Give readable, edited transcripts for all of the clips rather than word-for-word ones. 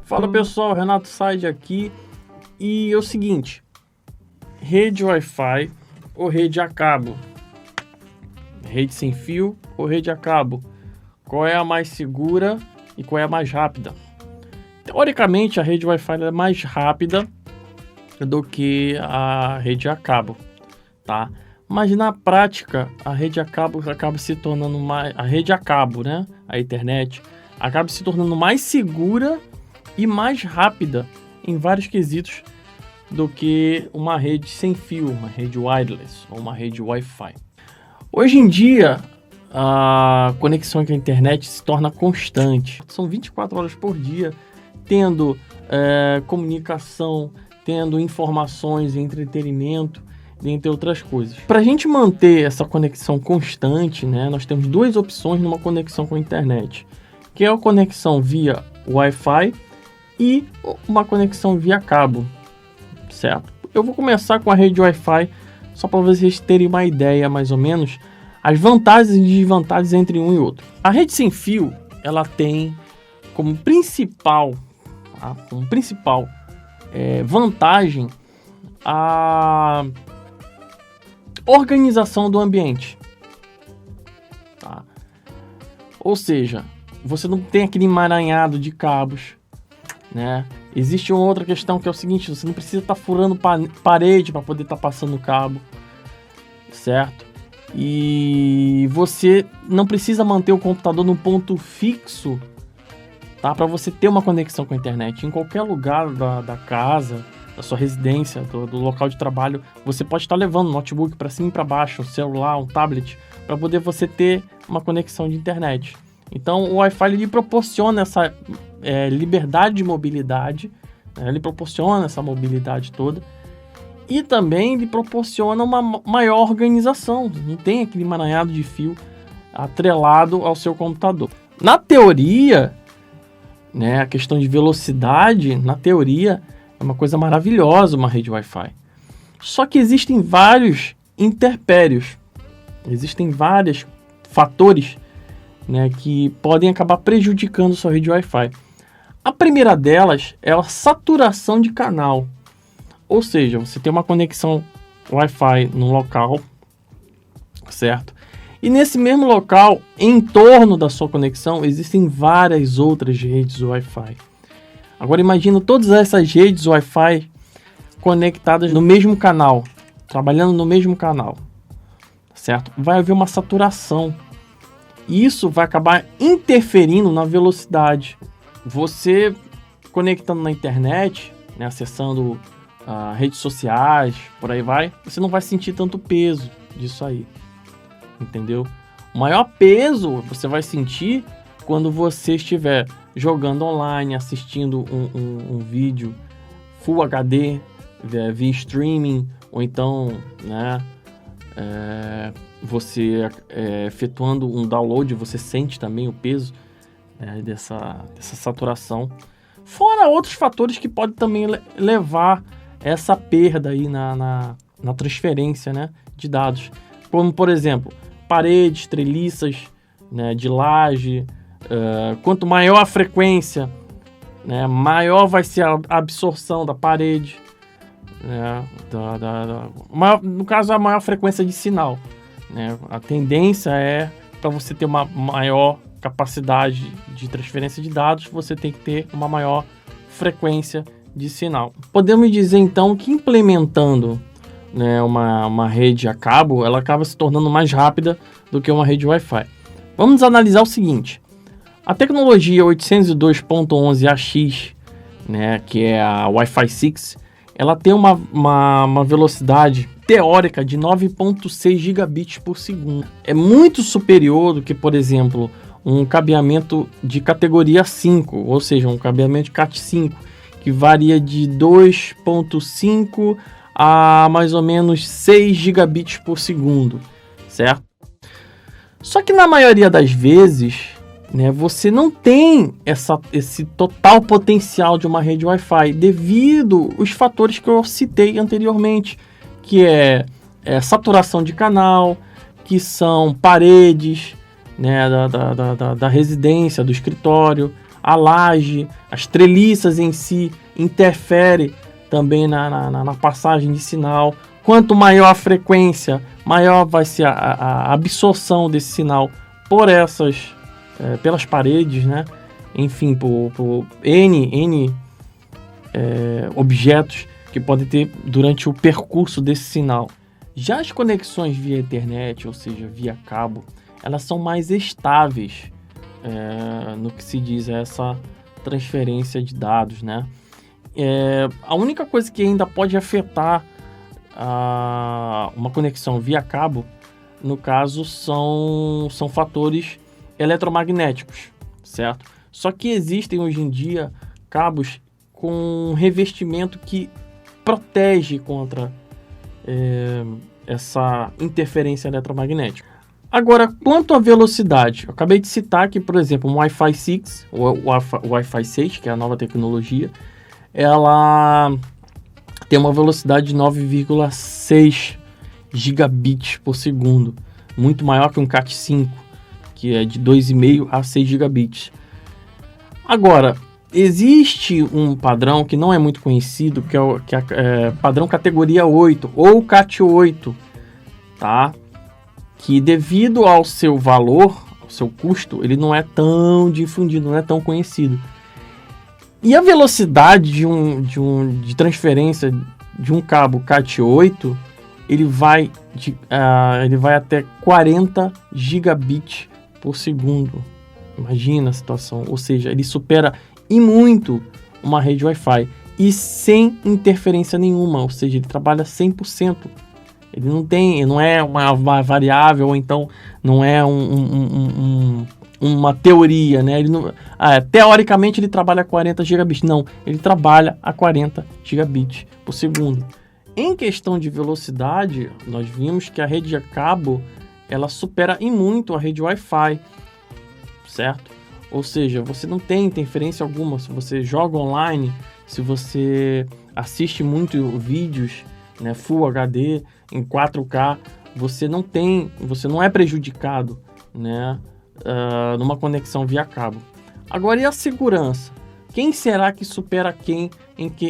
Fala pessoal, Renato Said aqui. E é o seguinte, rede Wi-Fi ou rede a cabo? Rede sem fio ou rede a cabo? Qual é a mais segura e qual é a mais rápida? Teoricamente, a rede Wi-Fi é mais rápida do que a rede a cabo, tá? Mas na prática, a rede a cabo acaba se tornando mais... A rede a cabo, né? A internet acaba se tornando mais segura e mais rápida em vários quesitos do que uma rede sem fio, uma rede wireless ou uma rede Wi-Fi. Hoje em dia, a conexão com a internet se torna constante. São 24 horas por dia, tendo comunicação, tendo informações e entretenimento, dentre outras coisas. Para a gente manter essa conexão constante, né, nós temos duas opções numa conexão com a internet, que é a conexão via Wi-Fi e uma conexão via cabo, certo? Eu vou começar com a rede Wi-Fi, só para vocês terem uma ideia, mais ou menos, as vantagens e desvantagens entre um e outro. A rede sem fio, ela tem como principal, vantagem a organização do ambiente, tá? Ou seja, você não tem aquele emaranhado de cabos, né? Existe uma outra questão que é o seguinte: você não precisa estar furando parede para poder estar passando o cabo, certo? E você não precisa manter o computador num ponto fixo, tá? Para você ter uma conexão com a internet. Em qualquer lugar da casa, da sua residência, do local de trabalho, você pode estar levando um notebook para cima e para baixo, um celular, um tablet, para poder você ter uma conexão de internet. Então o Wi-Fi lhe proporciona essa liberdade de mobilidade, né? Ele proporciona essa mobilidade toda e também lhe proporciona uma maior organização. Não tem aquele emaranhado de fio atrelado ao seu computador. Na teoria, né, a questão de velocidade, na teoria, é uma coisa maravilhosa uma rede Wi-Fi. Só que existem vários interpérios, existem vários fatores, né, que podem acabar prejudicando sua rede Wi-Fi. A primeira delas é a saturação de canal. Ou seja, você tem uma conexão Wi-Fi num local, certo? E nesse mesmo local, em torno da sua conexão, existem várias outras redes Wi-Fi. Agora imagina todas essas redes Wi-Fi conectadas no mesmo canal, trabalhando no mesmo canal, certo? Vai haver uma saturação. E isso vai acabar interferindo na velocidade. Você conectando na internet, né, acessando redes sociais, por aí vai, você não vai sentir tanto peso disso aí, entendeu? O maior peso você vai sentir quando você estiver jogando online, assistindo um vídeo Full HD via streaming, ou então, né, você efetuando um download, você sente também o peso dessa saturação. Fora outros fatores que podem também levar essa perda aí na transferência, né, de dados. Como, por exemplo, paredes, treliças, né, de laje. Quanto maior a frequência, né, maior vai ser a absorção da parede, né, no caso, a maior frequência de sinal, né? A tendência é para você ter uma maior capacidade de transferência de dados, você tem que ter uma maior frequência de sinal. Podemos dizer então que implementando, né, uma rede a cabo, ela acaba se tornando mais rápida do que uma rede Wi-Fi. Vamos analisar o seguinte: a tecnologia 802.11ax, né, que é a Wi-Fi 6, ela tem uma velocidade teórica de 9.6 gigabits por segundo. É muito superior do que, por exemplo, um cabeamento de categoria 5, ou seja, um cabeamento de Cat5, que varia de 2.5 a mais ou menos 6 gigabits por segundo, certo? Só que na maioria das vezes, né, você não tem esse total potencial de uma rede Wi-Fi devido aos fatores que eu citei anteriormente, que é saturação de canal, que são paredes, né, da residência, do escritório, a laje, as treliças em si interfere também na passagem de sinal. Quanto maior a frequência, maior vai ser a absorção desse sinal por pelas paredes, né? Enfim, por N objetos que podem ter durante o percurso desse sinal. Já as conexões via internet, ou seja, via cabo, elas são mais estáveis no que se diz essa transferência de dados, né? A única coisa que ainda pode afetar uma conexão via cabo, no caso, são fatores eletromagnéticos, certo? Só que existem hoje em dia cabos com revestimento que protege contra essa interferência eletromagnética. Agora, quanto à velocidade, eu acabei de citar que, por exemplo, o Wi-Fi 6, o Wi-Fi 6, que é a nova tecnologia, ela tem uma velocidade de 9,6 gigabits por segundo, muito maior que um Cat5, que é de 2,5 a 6 gigabits. Agora, existe um padrão que não é muito conhecido, que é padrão categoria 8, ou Cat8, tá? Que devido ao seu valor, ao seu custo, ele não é tão difundido, não é tão conhecido. E a velocidade de transferência de um cabo Cat8, ele vai até 40 gigabits por segundo. Imagina a situação, ou seja, ele supera e muito uma rede Wi-Fi e sem interferência nenhuma, ou seja, ele trabalha 100%. Ele não é uma variável, ou então não é uma teoria, né? Teoricamente ele trabalha a 40 gigabits. Não, ele trabalha a 40 gigabits por segundo. Em questão de velocidade, nós vimos que a rede a cabo, ela supera e muito a rede Wi-Fi, certo? Ou seja, você não tem interferência alguma. Se você joga online, se você assiste muito vídeos, né, Full HD, em 4K, você não é prejudicado, né, numa conexão via cabo. Agora, e a segurança? Quem será que supera quem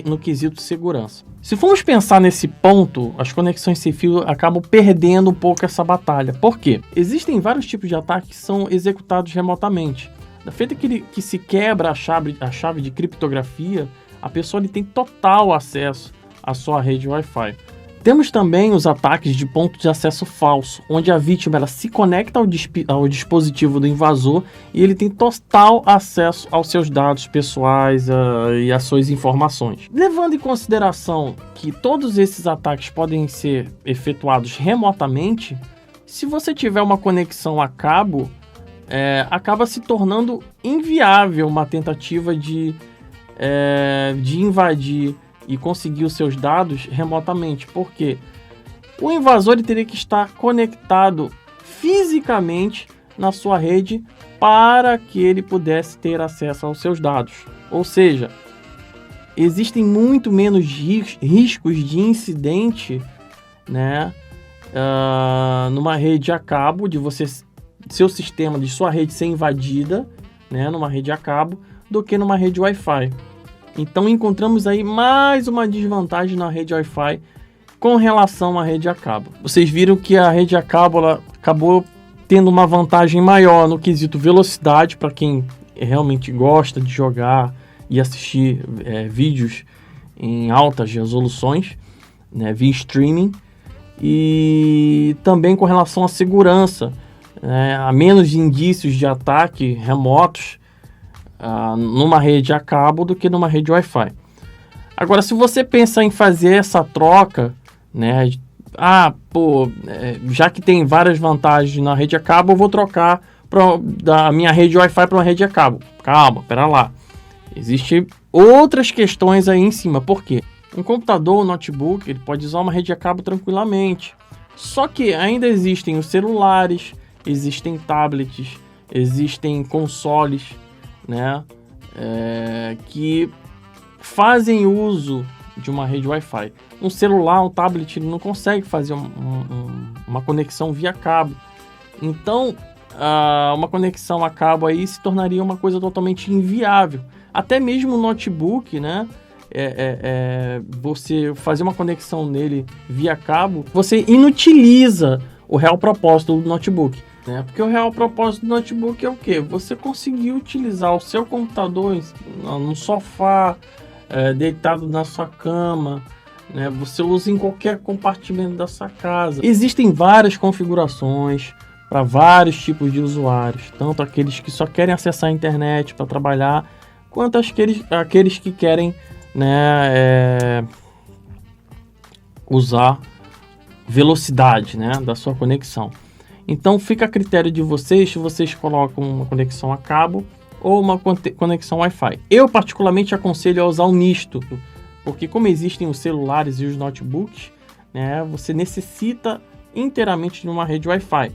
no quesito segurança? Se formos pensar nesse ponto, as conexões sem fio acabam perdendo um pouco essa batalha. Por quê? Existem vários tipos de ataques que são executados remotamente. Da feita que se quebra a chave de criptografia, a pessoa tem total acesso à sua rede Wi-Fi. Temos também os ataques de ponto de acesso falso, onde a vítima ela se conecta ao dispositivo do invasor e ele tem total acesso aos seus dados pessoais e às suas informações. Levando em consideração que todos esses ataques podem ser efetuados remotamente, se você tiver uma conexão a cabo, acaba se tornando inviável uma tentativa de invadir e conseguir os seus dados remotamente, porque o invasor ele teria que estar conectado fisicamente na sua rede para que ele pudesse ter acesso aos seus dados. Ou seja, existem muito menos riscos de incidente, né, numa rede a cabo, de seu sistema, de sua rede ser invadida, né, numa rede a cabo, do que numa rede Wi-Fi. Então encontramos aí mais uma desvantagem na rede Wi-Fi com relação à rede a cabo. Vocês viram que a rede a cabo ela acabou tendo uma vantagem maior no quesito velocidade para quem realmente gosta de jogar e assistir vídeos em altas resoluções, né, via streaming, e também com relação à segurança, há menos indícios de ataque remotos numa rede a cabo do que numa rede Wi-Fi. Agora, se você pensa em fazer essa troca, né, já que tem várias vantagens na rede a cabo, eu vou trocar da minha rede Wi-Fi para uma rede a cabo. Calma, pera lá. Existem outras questões aí em cima. Por quê? Um computador ou notebook, ele pode usar uma rede a cabo tranquilamente. Só que ainda existem os celulares, existem tablets, existem consoles, né, que fazem uso de uma rede Wi-Fi. Um celular, um tablet, ele não consegue fazer uma conexão via cabo. Então, uma conexão a cabo aí se tornaria uma coisa totalmente inviável. Até mesmo o notebook, né? Você fazer uma conexão nele via cabo, você inutiliza o real propósito do notebook, né? Porque o real propósito do notebook é o quê? Você conseguir utilizar o seu computador no sofá, deitado na sua cama, né? Você usa em qualquer compartimento da sua casa. Existem várias configurações para vários tipos de usuários, tanto aqueles que só querem acessar a internet para trabalhar, quanto aqueles que querem, né, usar velocidade, né, da sua conexão. Então fica a critério de vocês se vocês colocam uma conexão a cabo ou uma conexão Wi-Fi. Eu particularmente aconselho a usar o misto, porque como existem os celulares e os notebooks, né, você necessita inteiramente de uma rede Wi-Fi.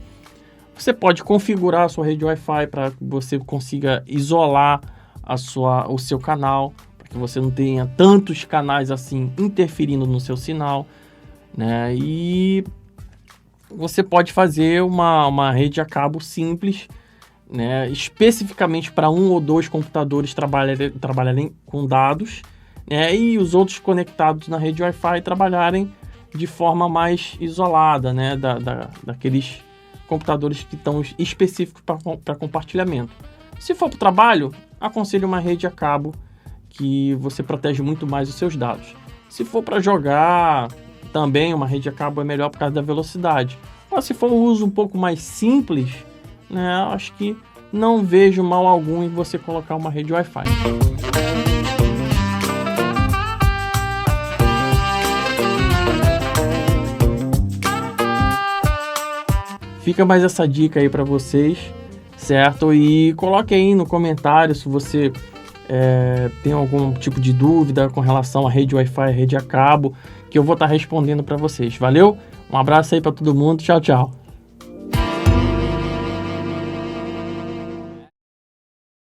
Você pode configurar a sua rede Wi-Fi para que você consiga isolar o seu canal, para que você não tenha tantos canais assim interferindo no seu sinal, né? E você pode fazer uma rede a cabo simples, né? Especificamente para um ou dois computadores trabalharem com dados, né? E os outros conectados na rede Wi-Fi trabalharem de forma mais isolada, né? Daqueles computadores que estão específicos para compartilhamento. Se for para o trabalho, aconselho uma rede a cabo, que você protege muito mais os seus dados. Se for para jogar, também uma rede a cabo é melhor por causa da velocidade. Mas se for um uso um pouco mais simples, né, acho que não vejo mal algum em você colocar uma rede Wi-Fi. Fica mais essa dica aí para vocês, certo? E coloque aí no comentário se você tem algum tipo de dúvida com relação à rede Wi-Fi, rede a cabo, que eu vou estar respondendo para vocês. Valeu? Um abraço aí para todo mundo. Tchau, tchau.